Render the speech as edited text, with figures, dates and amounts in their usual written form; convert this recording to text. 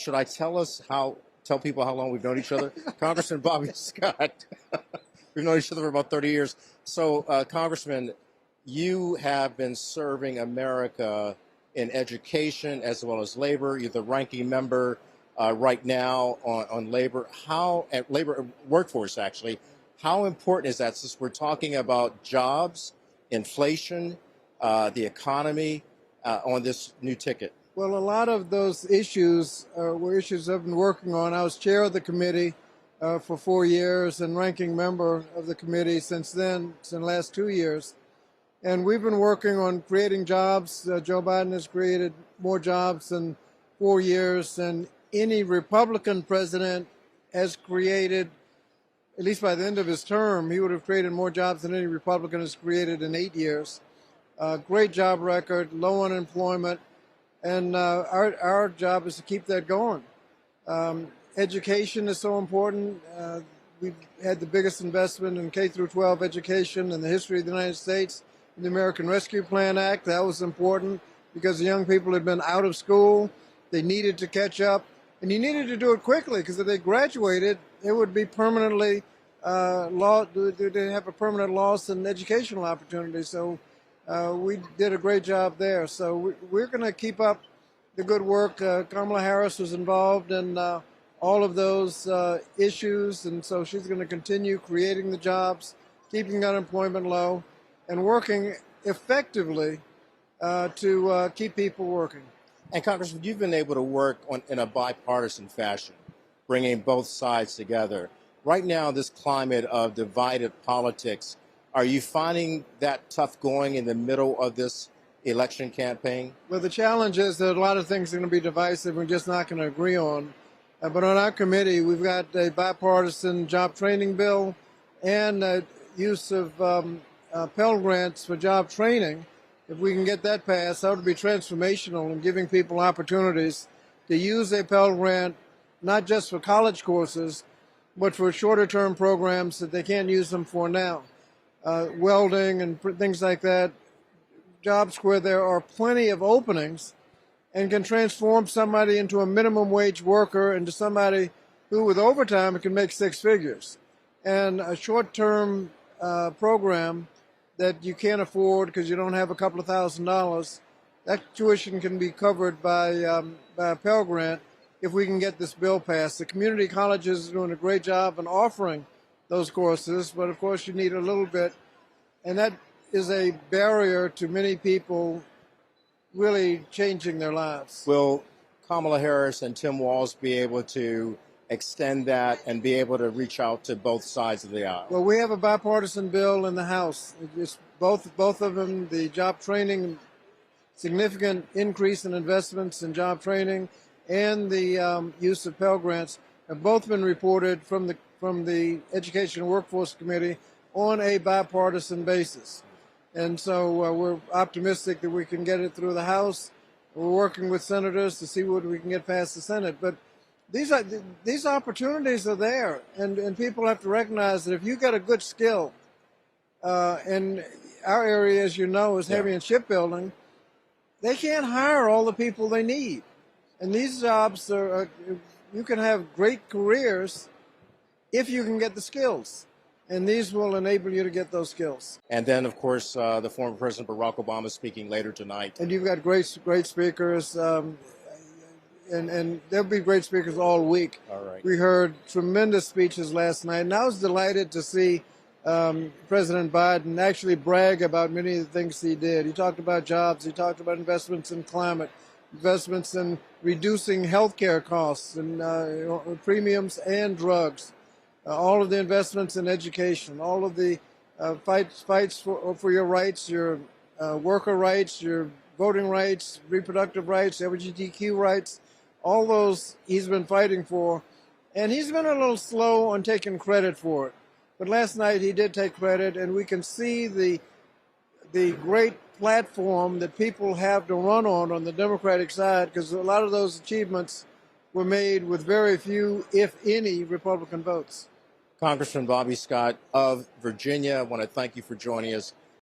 should I tell people how long we've known each other? Congressman Bobby Scott. We've known each other for about 30 years. So, Congressman, you have been serving America in education as well as labor. You're the ranking member right now on labor. Labor workforce, actually. How important is that, since we're talking about jobs, inflation, the economy on this new ticket? Well, a lot of those issues were issues I've been working on. I was chair of the committee for 4 years and ranking member of the committee since then, since the last 2 years. And we've been working on creating jobs. Joe Biden has created more jobs in 4 years than any Republican president has created. At least by the end of his term, he would have created more jobs than any Republican has created in 8 years. Great job record, low unemployment, and our job is to keep that going. Education is so important. We've had the biggest investment in K through 12 education in the history of the United States. The American Rescue Plan Act, that was important because the young people had been out of school. They needed to catch up, and you needed to do it quickly, because if they graduated, it would be permanently they'd have a permanent loss in educational opportunities. So we did a great job there. So we're going to keep up the good work. Kamala Harris was involved in all of those issues, and so she's going to continue creating the jobs, keeping unemployment low, and working effectively to keep people working. And Congressman, you've been able to work in a bipartisan fashion, bringing both sides together. Right now, this climate of divided politics, are you finding that tough going in the middle of this election campaign? Well, the challenge is that a lot of things are going to be divisive. We're just not going to agree on. But on our committee, we've got a bipartisan job training bill and use of Pell Grants for job training. If we can get that passed, that would be transformational in giving people opportunities to use a Pell Grant, not just for college courses, but for shorter-term programs that they can't use them for now. Welding and things like that, jobs where there are plenty of openings and can transform somebody into a minimum wage worker into somebody who, with overtime, can make six figures. And a short-term program that you can't afford because you don't have a couple of $1,000s, that tuition can be covered by a Pell Grant if we can get this bill passed. The community colleges are doing a great job in offering those courses, but of course you need a little bit, and that is a barrier to many people really changing their lives. Will Kamala Harris and Tim Walz be able to extend that and be able to reach out to both sides of the aisle? Well, we have a bipartisan bill in the House. It's both of them, the job training, significant increase in investments in job training, and the use of Pell Grants have both been reported from the Education and Workforce Committee on a bipartisan basis. And so we're optimistic that we can get it through the House. We're working with senators to see what we can get past the Senate. But these opportunities are there, and people have to recognize that if you got a good skill, and our area, as you know, is heavy in shipbuilding, they can't hire all the people they need. And these jobs you can have great careers if you can get the skills. And these will enable you to get those skills. And then, of course, the former President Barack Obama speaking later tonight. And you've got great speakers, and there'll be great speakers all week. All right. We heard tremendous speeches last night, and I was delighted to see President Biden actually brag about many of the things he did. He talked about jobs. He talked about investments in climate, investments in reducing health care costs and premiums and drugs. All of the investments in education, all of the fights for your rights, your worker rights, your voting rights, reproductive rights, LGBTQ rights, all those he's been fighting for. And he's been a little slow on taking credit for it. But last night he did take credit, and we can see the great platform that people have to run on the Democratic side, because a lot of those achievements were made with very few, if any, Republican votes. Congressman Bobby Scott of Virginia, I want to thank you for joining us